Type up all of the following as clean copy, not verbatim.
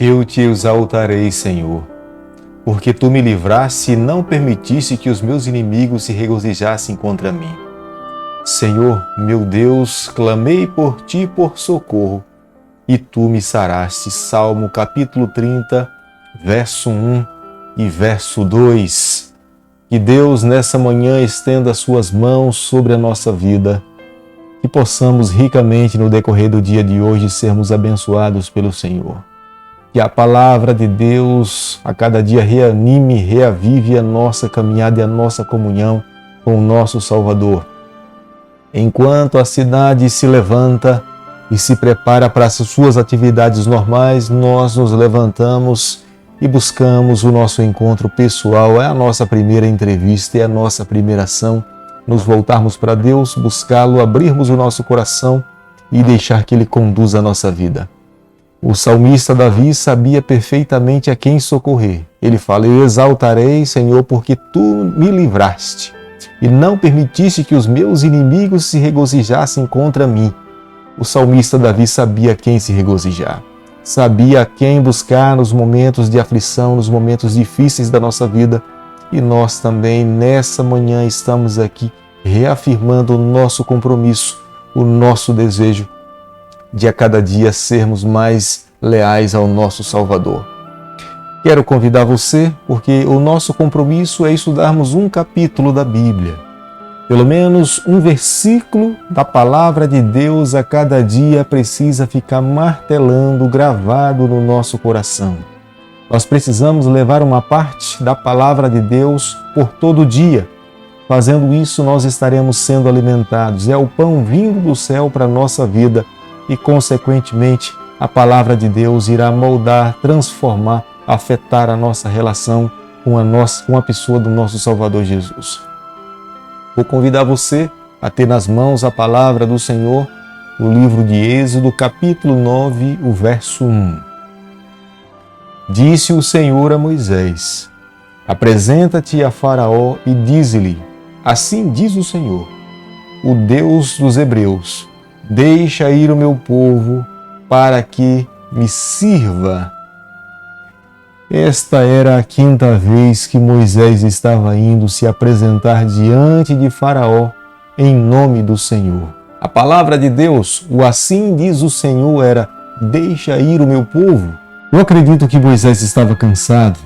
Eu te exaltarei, Senhor, porque tu me livraste e não permitiste que os meus inimigos se regozijassem contra mim. Senhor, meu Deus, clamei por ti por socorro, e tu me saraste. Salmo capítulo 30, verso 1 e verso 2. Que Deus nessa manhã estenda suas mãos sobre a nossa vida, que possamos ricamente no decorrer do dia de hoje sermos abençoados pelo Senhor. Que a palavra de Deus a cada dia reanime, reavive a nossa caminhada e a nossa comunhão com o nosso Salvador. Enquanto a cidade se levanta e se prepara para as suas atividades normais, nós nos levantamos e buscamos o nosso encontro pessoal. É a nossa primeira entrevista, é a nossa primeira ação. Nos voltarmos para Deus, buscá-lo, abrirmos o nosso coração e deixar que Ele conduza a nossa vida. O salmista Davi sabia perfeitamente a quem socorrer. Ele fala: eu exaltarei, Senhor, porque tu me livraste e não permitiste que os meus inimigos se regozijassem contra mim. O salmista Davi sabia a quem se regozijar, sabia a quem buscar nos momentos de aflição, nos momentos difíceis da nossa vida. E nós também, nessa manhã, estamos aqui reafirmando o nosso compromisso, o nosso desejo de a cada dia sermos mais leais ao nosso Salvador. Quero convidar você, porque o nosso compromisso é estudarmos um capítulo da Bíblia, pelo menos um versículo da Palavra de Deus a cada dia precisa ficar martelando, gravado no nosso coração. Nós precisamos levar uma parte da Palavra de Deus por todo dia. Fazendo isso, nós estaremos sendo alimentados. É o pão vindo do céu para a nossa vida e, consequentemente, a Palavra de Deus irá moldar, transformar, afetar a nossa relação com a pessoa do nosso Salvador Jesus. Vou convidar você a ter nas mãos a Palavra do Senhor, no livro de Êxodo, capítulo 9, o verso 1. Disse o Senhor a Moisés: apresenta-te a Faraó e dize-lhe: assim diz o Senhor, o Deus dos Hebreus, deixa ir o meu povo para que me sirva. Esta era a 5ª vez que Moisés estava indo se apresentar diante de Faraó em nome do Senhor. A palavra de Deus, o assim diz o Senhor, era: deixa ir o meu povo. Eu acredito que Moisés estava cansado.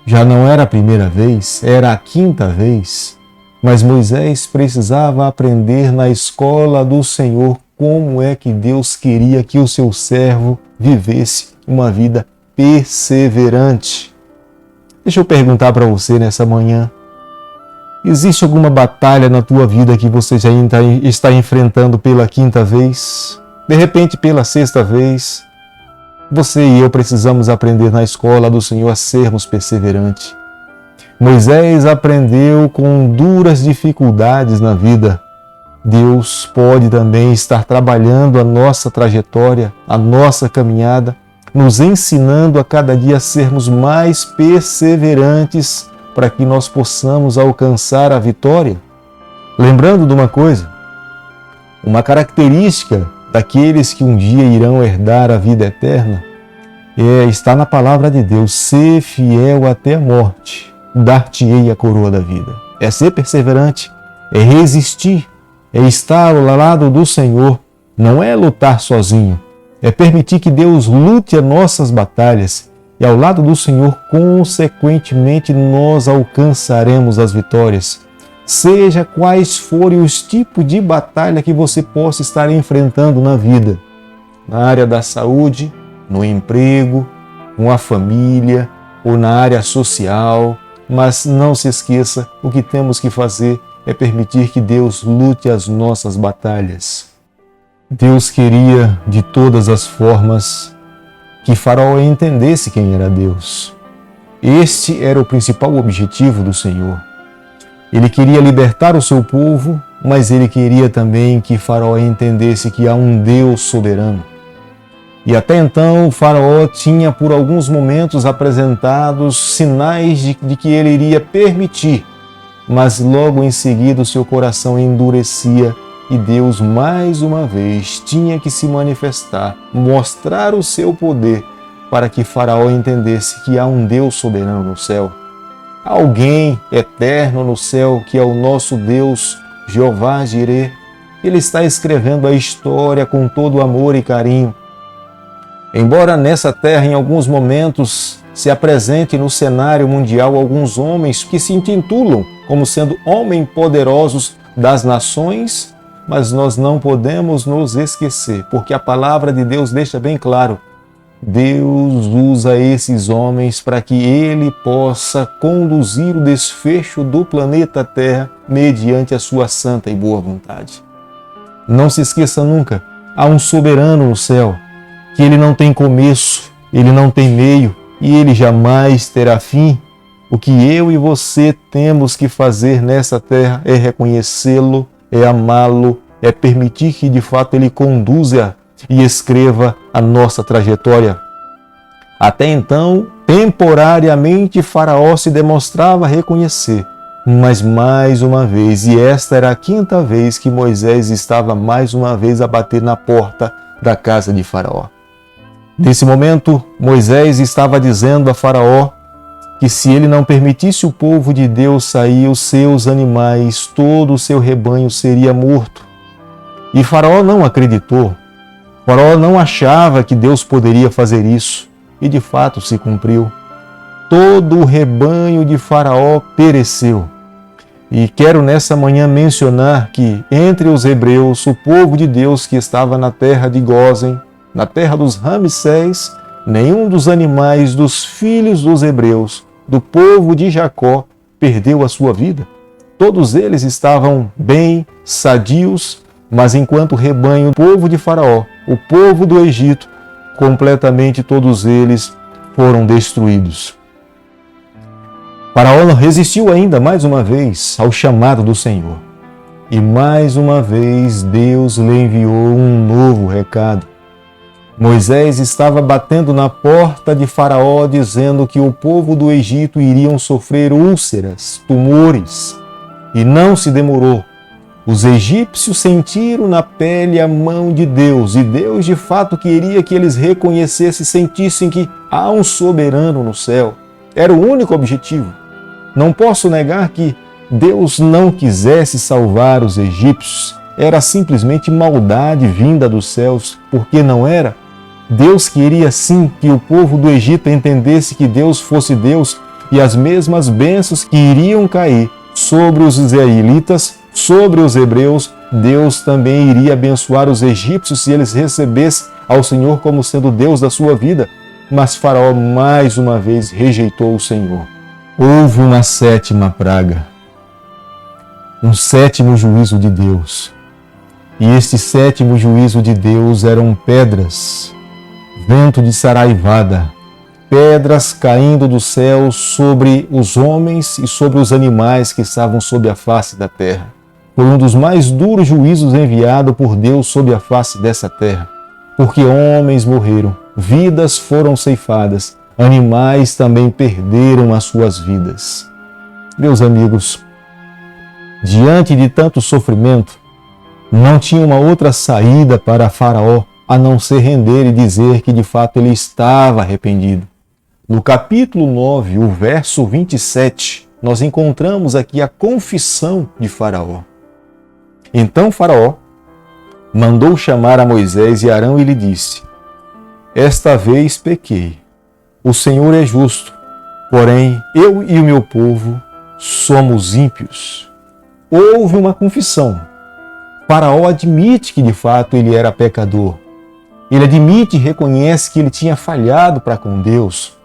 Já não era a primeira vez, era a 5ª vez. Mas Moisés precisava aprender na escola do Senhor como é que Deus queria que o seu servo vivesse uma vida perseverante. Deixa eu perguntar para você nessa manhã: existe alguma batalha na tua vida que você já está enfrentando pela 5ª vez? De repente, pela 6ª vez? Você e eu precisamos aprender na escola do Senhor a sermos perseverantes. Moisés aprendeu com duras dificuldades na vida. Deus pode também estar trabalhando a nossa trajetória, a nossa caminhada, nos ensinando a cada dia a sermos mais perseverantes para que nós possamos alcançar a vitória. Lembrando de uma coisa, uma característica daqueles que um dia irão herdar a vida eterna está na palavra de Deus: ser fiel até a morte, dar-te-ei a coroa da vida. É ser perseverante, é resistir, é estar ao lado do Senhor, não é lutar sozinho, é permitir que Deus lute as nossas batalhas e ao lado do Senhor, consequentemente, nós alcançaremos as vitórias. Seja quais forem os tipos de batalha que você possa estar enfrentando na vida, na área da saúde, no emprego, com a família ou na área social, mas não se esqueça, o que temos que fazer é permitir que Deus lute as nossas batalhas. Deus queria de todas as formas que Faraó entendesse quem era Deus. Este era o principal objetivo do Senhor. Ele queria libertar o seu povo, mas ele queria também que Faraó entendesse que há um Deus soberano. E até então, o Faraó tinha por alguns momentos apresentado sinais de que ele iria permitir, mas logo em seguida o seu coração endurecia e Deus mais uma vez tinha que se manifestar, mostrar o seu poder para que Faraó entendesse que há um Deus soberano no céu. Há alguém eterno no céu que é o nosso Deus, Jeová Jireh. Ele está escrevendo a história com todo amor e carinho. Embora nessa terra, em alguns momentos, se apresente no cenário mundial alguns homens que se intitulam como sendo homens poderosos das nações, mas nós não podemos nos esquecer, porque a palavra de Deus deixa bem claro: Deus usa esses homens para que Ele possa conduzir o desfecho do planeta Terra mediante a sua santa e boa vontade. Não se esqueça nunca, há um soberano no céu, que Ele não tem começo, Ele não tem meio e Ele jamais terá fim. O que eu e você temos que fazer nessa terra é reconhecê-lo, é amá-lo, é permitir que de fato Ele conduza e escreva a nossa trajetória. Até então, temporariamente, Faraó se demonstrava reconhecer, mas mais uma vez, e esta era a quinta vez que Moisés estava mais uma vez a bater na porta da casa de Faraó. Nesse momento, Moisés estava dizendo a Faraó que se ele não permitisse o povo de Deus sair, os seus animais, todo o seu rebanho seria morto. E Faraó não acreditou. Faraó não achava que Deus poderia fazer isso. E de fato se cumpriu. Todo o rebanho de Faraó pereceu. E quero nessa manhã mencionar que entre os hebreus, o povo de Deus que estava na terra de Gósen, na terra dos Ramsés, nenhum dos animais dos filhos dos hebreus, do povo de Jacó, perdeu a sua vida. Todos eles estavam bem, sadios, mas enquanto o rebanho, o povo de Faraó, o povo do Egito, completamente todos eles foram destruídos. Faraó resistiu ainda mais uma vez ao chamado do Senhor. E mais uma vez Deus lhe enviou um novo recado. Moisés estava batendo na porta de Faraó dizendo que o povo do Egito iriam sofrer úlceras, tumores. E não se demorou. Os egípcios sentiram na pele a mão de Deus, e Deus de fato queria que eles reconhecessem e sentissem que há um soberano no céu. Era o único objetivo. Não posso negar que Deus não quisesse salvar os egípcios. Era simplesmente maldade vinda dos céus, porque não era. Deus queria sim que o povo do Egito entendesse que Deus fosse Deus e as mesmas bênçãos que iriam cair sobre os israelitas, sobre os hebreus, Deus também iria abençoar os egípcios se eles recebessem ao Senhor como sendo Deus da sua vida. Mas Faraó mais uma vez rejeitou o Senhor. Houve uma sétima praga, um sétimo juízo de Deus. E este sétimo juízo de Deus eram pedras, vento de saraivada, pedras caindo do céu sobre os homens e sobre os animais que estavam sob a face da terra. Foi um dos mais duros juízos enviado por Deus sobre a face dessa terra, porque homens morreram, vidas foram ceifadas, animais também perderam as suas vidas. Meus amigos, diante de tanto sofrimento, não tinha uma outra saída para Faraó a não ser render e dizer que de fato ele estava arrependido. No capítulo 9, o verso 27, nós encontramos aqui a confissão de Faraó. Então Faraó mandou chamar a Moisés e Arão e lhe disse: esta vez pequei. O Senhor é justo, porém eu e o meu povo somos ímpios. Houve uma confissão. Faraó admite que de fato ele era pecador. Ele admite e reconhece que ele tinha falhado para com Deus.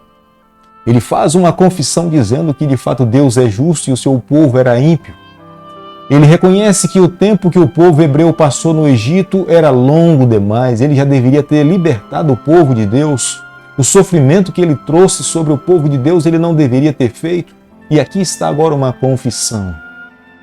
Ele faz uma confissão dizendo que de fato Deus é justo e o seu povo era ímpio. Ele reconhece que o tempo que o povo hebreu passou no Egito era longo demais. Ele já deveria ter libertado o povo de Deus. O sofrimento que ele trouxe sobre o povo de Deus, ele não deveria ter feito. E aqui está agora uma confissão.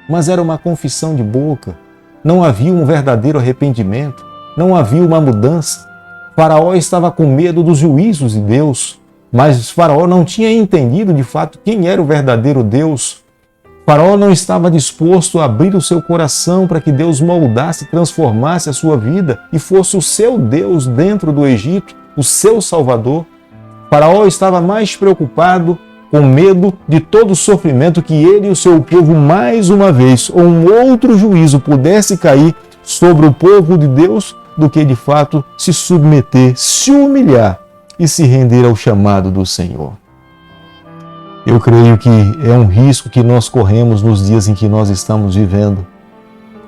Mas era uma confissão de boca. Não havia um verdadeiro arrependimento. Não havia uma mudança. Faraó estava com medo dos juízos de Deus. Mas Faraó não tinha entendido de fato quem era o verdadeiro Deus. Faraó não estava disposto a abrir o seu coração para que Deus moldasse, transformasse a sua vida e fosse o seu Deus dentro do Egito, o seu Salvador. Faraó estava mais preocupado com medo de todo o sofrimento que ele e o seu povo, mais uma vez, ou um outro juízo pudesse cair sobre o povo de Deus, do que de fato se submeter, se humilhar e se render ao chamado do Senhor. Eu creio que é um risco que nós corremos nos dias em que nós estamos vivendo,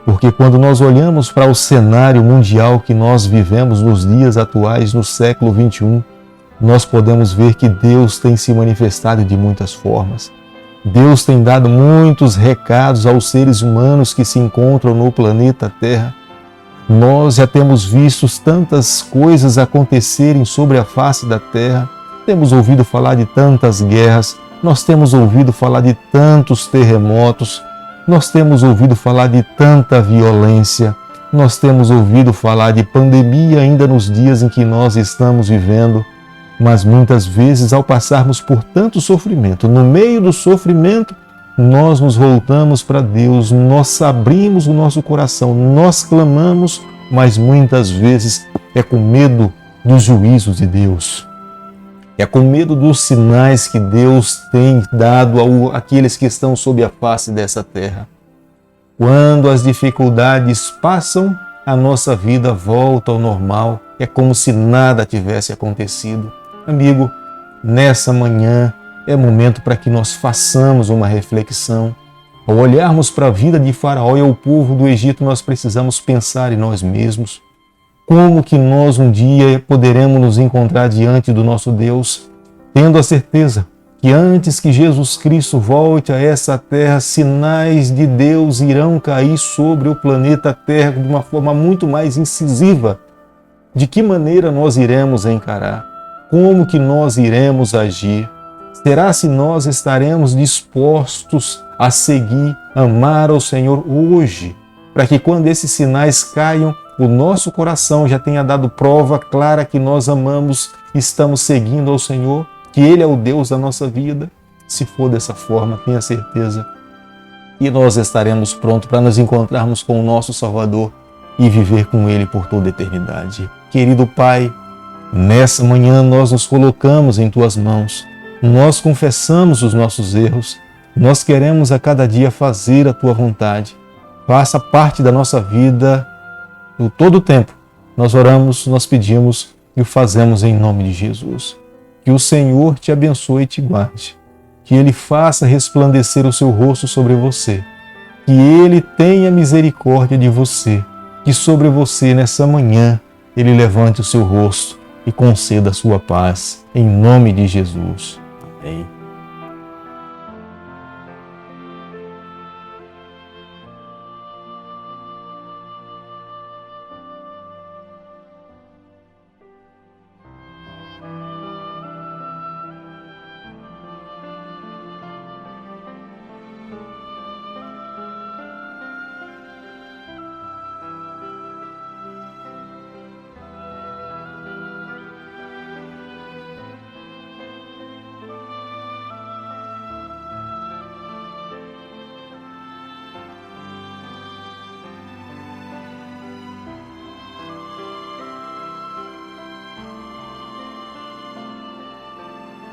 porque quando nós olhamos para o cenário mundial que nós vivemos nos dias atuais, no século XXI, nós podemos ver que Deus tem se manifestado de muitas formas. Deus tem dado muitos recados aos seres humanos que se encontram no planeta Terra. Nós já temos visto tantas coisas acontecerem sobre a face da Terra, temos ouvido falar de tantas guerras, nós temos ouvido falar de tantos terremotos, nós temos ouvido falar de tanta violência, nós temos ouvido falar de pandemia ainda nos dias em que nós estamos vivendo, mas muitas vezes, ao passarmos por tanto sofrimento, no meio do sofrimento, nós nos voltamos para Deus, nós abrimos o nosso coração, nós clamamos, mas muitas vezes é com medo dos juízos de Deus. É com medo dos sinais que Deus tem dado àqueles que estão sob a face dessa terra. Quando as dificuldades passam, a nossa vida volta ao normal, é como se nada tivesse acontecido. Amigo, nessa manhã é momento para que nós façamos uma reflexão. Ao olharmos para a vida de Faraó e o povo do Egito, nós precisamos pensar em nós mesmos. Como que nós um dia poderemos nos encontrar diante do nosso Deus, tendo a certeza que antes que Jesus Cristo volte a essa terra, sinais de Deus irão cair sobre o planeta Terra de uma forma muito mais incisiva. De que maneira nós iremos encarar? Como que nós iremos agir? Será se nós estaremos dispostos a seguir, amar ao Senhor hoje, para que quando esses sinais caiam, o nosso coração já tenha dado prova clara que nós amamos, estamos seguindo ao Senhor, que Ele é o Deus da nossa vida? Se for dessa forma, tenha certeza que nós estaremos prontos para nos encontrarmos com o nosso Salvador e viver com Ele por toda a eternidade. Querido Pai, nessa manhã nós nos colocamos em Tuas mãos, nós confessamos os nossos erros, nós queremos a cada dia fazer a Tua vontade. Faça parte da nossa vida em todo o tempo. Nós oramos, nós pedimos e o fazemos em nome de Jesus. Que o Senhor te abençoe e te guarde. Que Ele faça resplandecer o seu rosto sobre você. Que Ele tenha misericórdia de você. Que sobre você nessa manhã Ele levante o seu rosto e conceda a sua paz. Em nome de Jesus. Amém.